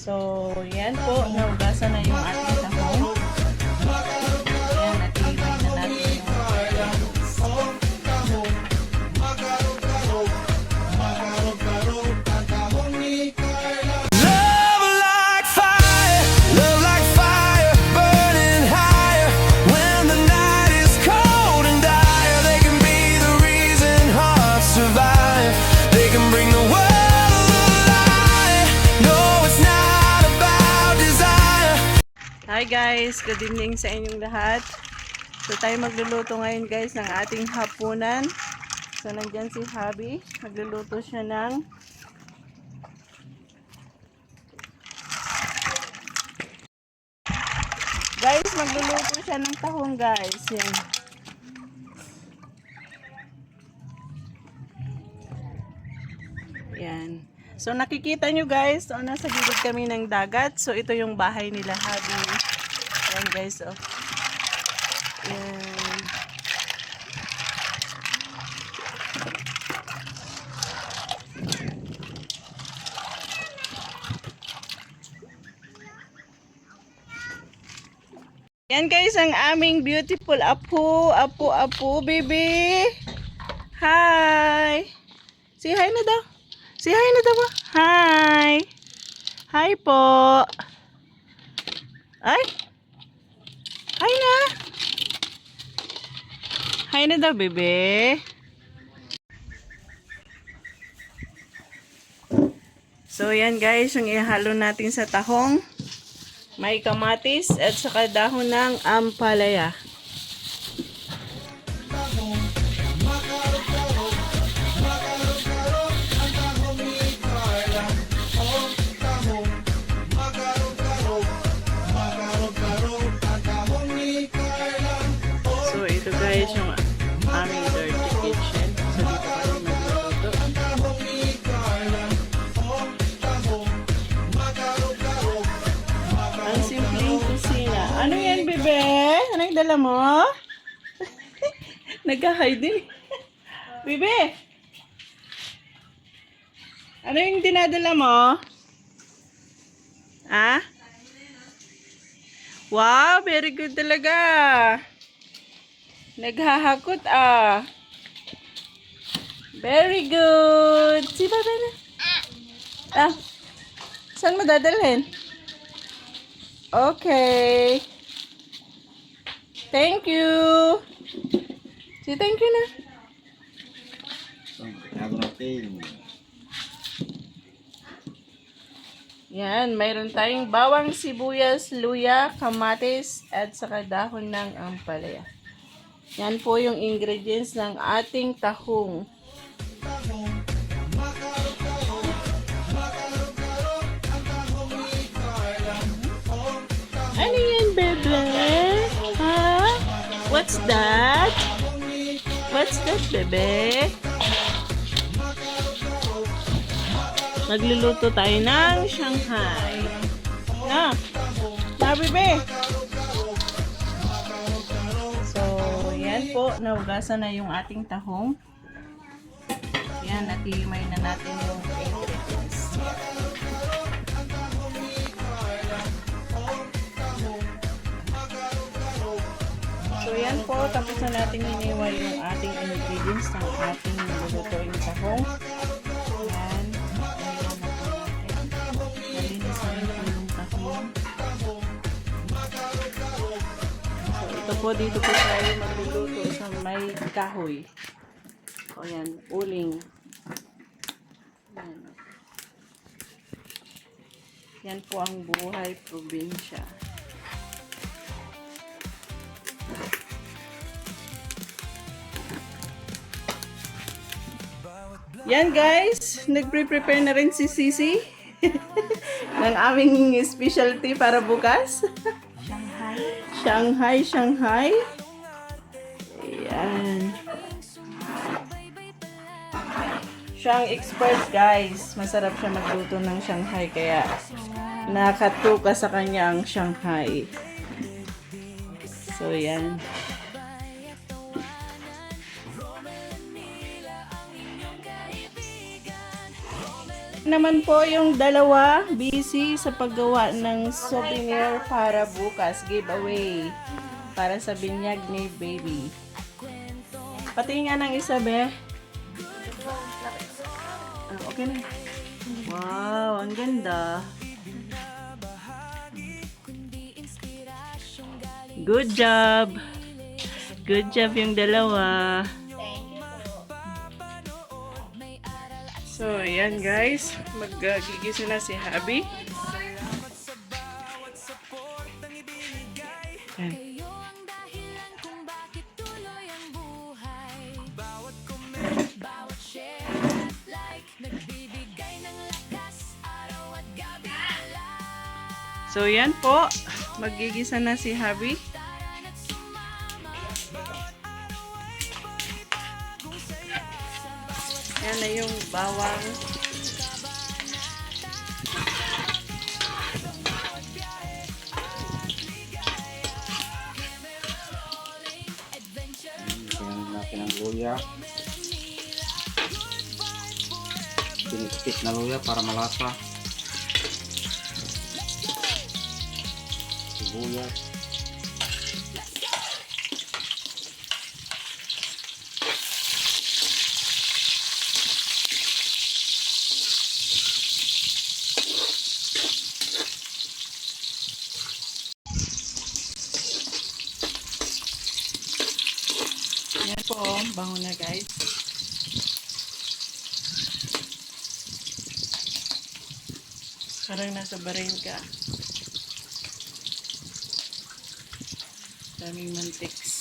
So, yan po. Naugasan na yung ating tahong. Yan, natilibay na natin yung Hi guys, good evening sa inyong lahat. So tayo magluluto ngayon guys ng ating hapunan. So nandyan si Habi, magluluto siya ng magluluto siya ng tahong guys. Yan. Yan. So nakikita nyo guys, so nasa gilid kami ng dagat. So ito yung bahay nila Habi. Yan guys, oh. Yan. Yan guys, ang aming beautiful apo, baby. Hi. Say hi na daw. Say hi na daw. Hi. Hi po. Ay. Hi na. Hi na daw, bebe. So, yan guys, yung ihalo natin sa tahong. May kamatis at saka dahon ng ampalaya. So, ito guys yung aming dirty kitchen. So, dito kami magluluto. Ang simpleng kusina. Ano yan, bebe? Ano yung dala mo? Nag-hide din. Bebe! Ano yung dinadala mo? Ah? Wow, very good talaga. Naghahakot ah. Very good. Si Bebe na. Ah. Saan mo dadalhin? Okay. Thank you. Si thank you na. Yan, mayroon tayong bawang, sibuyas, luya, kamatis, at saka dahon ng ampalaya. Yan po yung ingredients ng ating tahong. Ano yan, bebe? Ha? What's that? What's that, bebe? Magluluto tayo ng Shanghai. Na, bebe. So, yan po. Naugasan na yung ating tahong. Yan, natimay na natin yung ingredients. So, yan po. Tapos na natin iniwa yung ating ingredients ng ating niluluto yung tahong. Yan. Nalinis na rin yung tahong. So, ito po, dito po tayo magluluto sa may kahoy. O yan, uling. Yan. Yan po ang buhay probinsya. Yan guys, nagpre-prepare na rin si Sisi ng aming specialty para bukas. Shanghai. Ayan. Siyang expert guys. Masarap siya magluto ng Shanghai kaya nakatuka sa kanya ang Shanghai. So yan. Naman po yung dalawa busy sa paggawa ng souvenir para bukas giveaway para sa binyag ni baby. Pati nga ng isa, be. Okay na. Wow, ang ganda. Good job. Good job yung dalawa. So, ayan guys. Magigisa na si Habi. Ayan. So, yan po. Magigisa na si Habi. Yan na yung bawang. Tingnan natin ang luya. Pinipit na luya para malasa. Sibuyas. Yan po, bango na guys. Parang nasa barin ka. Daming mantiks.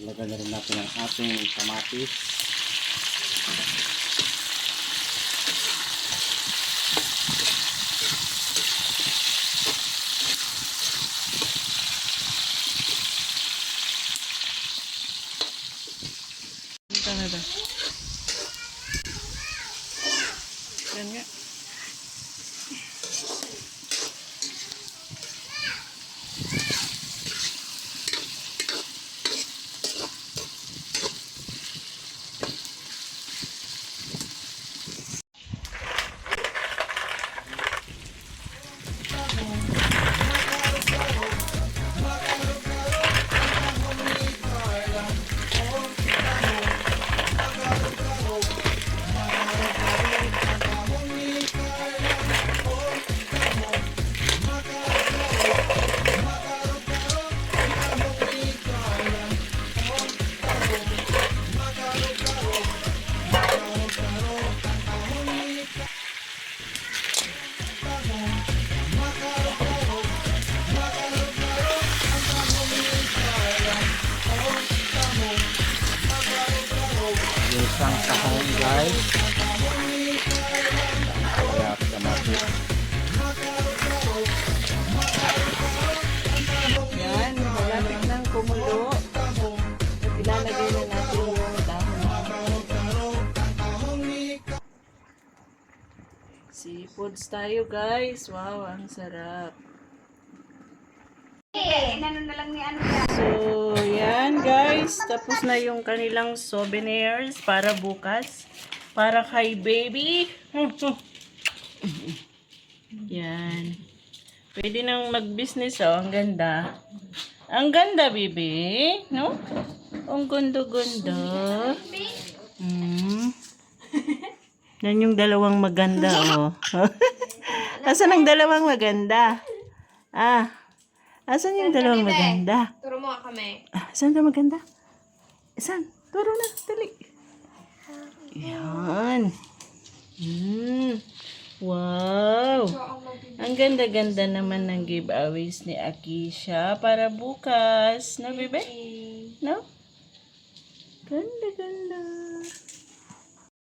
Ilagay na rin natin ang ating kamatis. Ito na ba? Yan nga. Isang tahong guys. Kaya kamatis. Yan, malapit ng kumulo. At ilalagay na natin yung dahon. Seafoods tayo guys. Wow, ang sarap. So, yan guys. Tapos na yung kanilang souvenirs para bukas. Para kay baby. Yan. Pwede nang mag-business oh. Ang ganda. Ang ganda, baby. No? Ang ganda-ganda. Yan yung dalawang maganda oh. Asan ang dalawang maganda? Asan yung dalawang maganda? Turo mo kami. Saan na maganda? Saan? Turo na, dali. Yan. Wow. Ang ganda-ganda naman ng giveaways ni Akisha para bukas. No, bebe? No? Ganda-ganda.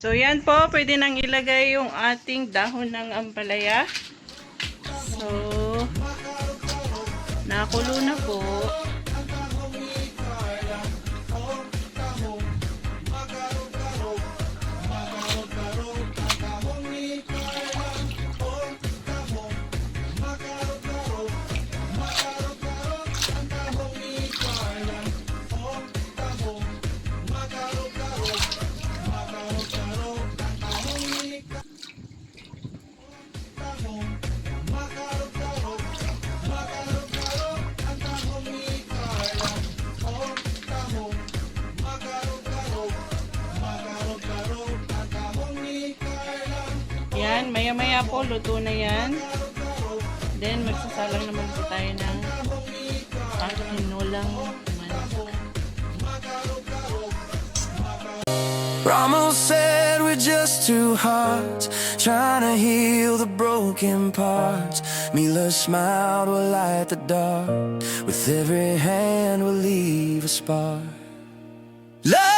So, yan po. Pwede nang ilagay yung ating dahon ng ampalaya. So, nakulo na po. Yan, maya-maya po, luto na yan. Then, magsasalang naman po tayo ng tinolang manok. Ramos said we're just two hearts trying to heal the broken parts. Mila smiled, we'll light the dark. With every hand we'll leave a spark. Love